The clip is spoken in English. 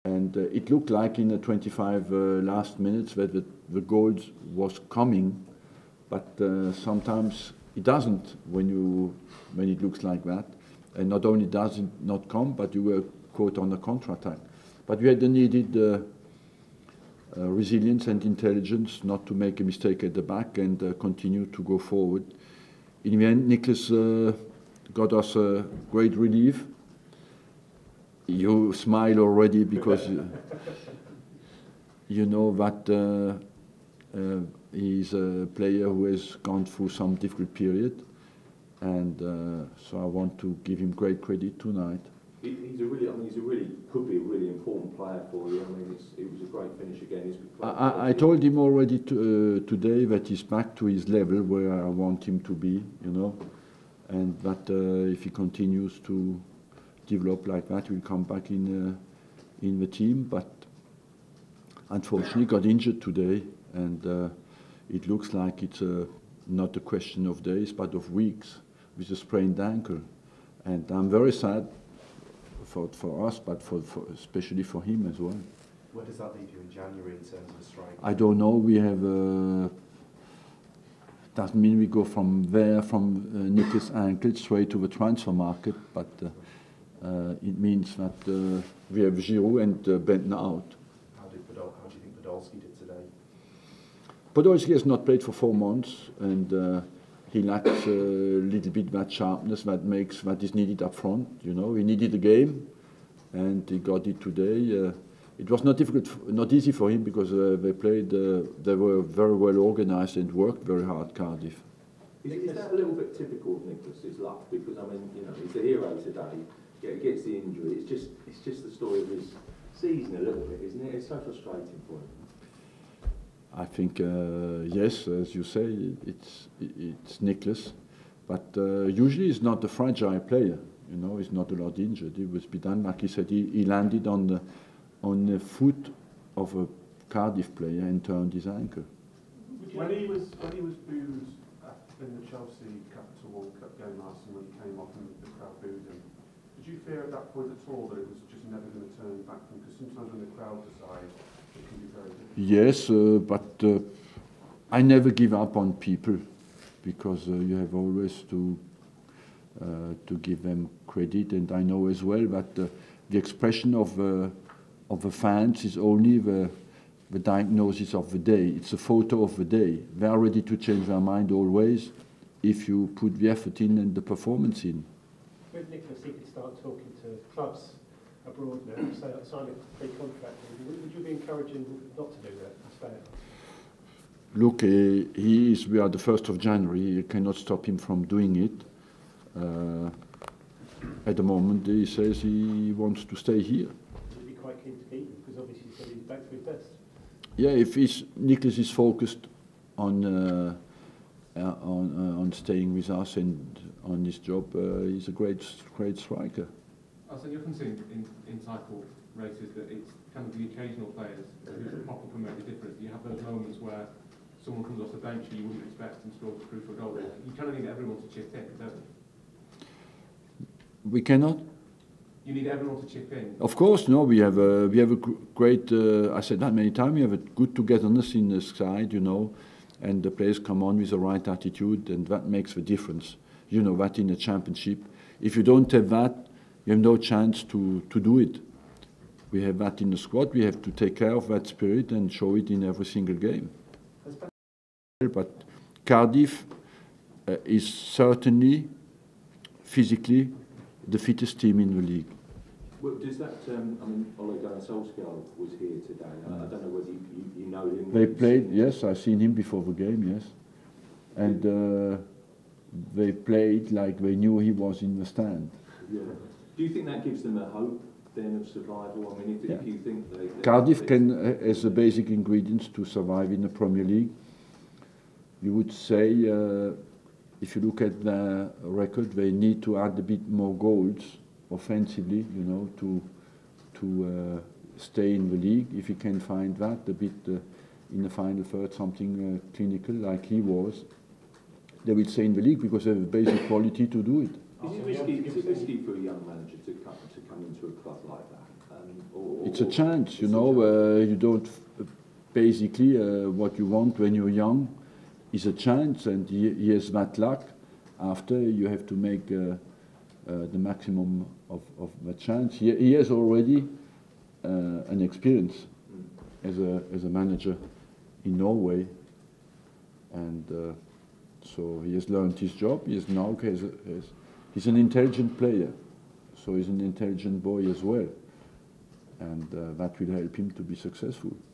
And it looked like in the 25 last minutes that the goals was coming, but sometimes it doesn't when it looks like that. And not only does it not come, but you were caught on a counter-attack. But we had the needed resilience and intelligence not to make a mistake at the back and continue to go forward. In the end, Nicklas got us a great relief. You smile already because you know that he's a player who has gone through some difficult period, and so I want to give him great credit tonight. He's a really could be a really important player for you. I mean, it was a great finish again. I told him already today that he's back to his level where I want him to be, you know, and that if he continues to develop like that, he'll come back in the team. But unfortunately, got injured today, and it looks like it's not a question of days, but of weeks, with a sprained ankle. And I'm very sad for us, but especially for him as well. Where does that leave you in January in terms of a strike? I don't know. We have. Doesn't mean we go from Nicklas' ankle straight to the transfer market, but it means that we have Giroud and Bendtner out. How do you think Podolski did today? Podolski has not played for 4 months, and he lacks a little bit that sharpness that is needed up front. You know, he needed a game, and he got it today. It was not easy for him because they were very well organised and worked very hard, Cardiff. Is that a little bit typical of Nicklas' luck? Because I mean, you know, he's a hero today. Gets the injury. It's just the story of his season a little bit, isn't it? It's so frustrating for him. I think yes, as you say, it's Nicklas, but usually he's not a fragile player. You know, he's not a lot injured. He was done, like he said, he landed on the foot of a Cardiff player and turned his ankle. When he was booed in the Chelsea Capital World Cup game last time, when he came off and the crowd booed him, did you fear at that point at all that it was just never going to turn back from? Because sometimes when the crowd decide, it can be very difficult. Yes, but I never give up on people, because you have always to give them credit, and I know as well that the expression of the fans is only the diagnosis of the day. It's a photo of the day. They are ready to change their mind always if you put the effort in and the performance in. With Nicklas, he could start talking to clubs abroad now, sign a free contract. Would you be encouraging not to do that and stay at home? Look, we are the 1st of January. You cannot stop him from doing it. At the moment, he says he wants to stay here. Would you be quite keen to keep him? Because obviously he said he's back to his best. Yeah, if Nicklas is focused on staying with us and on this job, he's a great striker. You often see in cycle races that it's kind of the occasional players who pop up and make the difference. You have those moments where someone comes off the bench and you wouldn't expect and scores a crucial goal. You kind of need everyone to chip in, don't you? We cannot. You need everyone to chip in. Of course, no. We have a great. I said that many times. We have a good togetherness in the side, you know, and the players come on with the right attitude, and that makes the difference. You know that in a championship, if you don't have that, you have no chance to do it. We have that in the squad. We have to take care of that spirit and show it in every single game. But Cardiff is certainly physically the fittest team in the league. Well, does that? I mean, Ole Gunnar Solskjaer was here today. I don't know whether you know him. They played. Yes, I've seen him before the game. Yes, and they played like they knew he was in the stand. Yeah. Do you think that gives them a hope then of survival? I mean, if you think they Cardiff has the basic ingredients to survive in the Premier League. You would say, if you look at the record, they need to add a bit more goals offensively, you know, to stay in the league. If you can find that a bit in the final third, something clinical like he was, they will stay in the league because they have the basic quality to do it. Is it risky for a young manager to come into a club like that? it's a chance, you know. You don't basically what you want when you're young is a chance, and he has that luck. After you have to make the maximum of the chance. He has already an experience as a manager in Norway, and so he has learned his job. He is now he's an intelligent player, so he's an intelligent boy as well, and that will help him to be successful.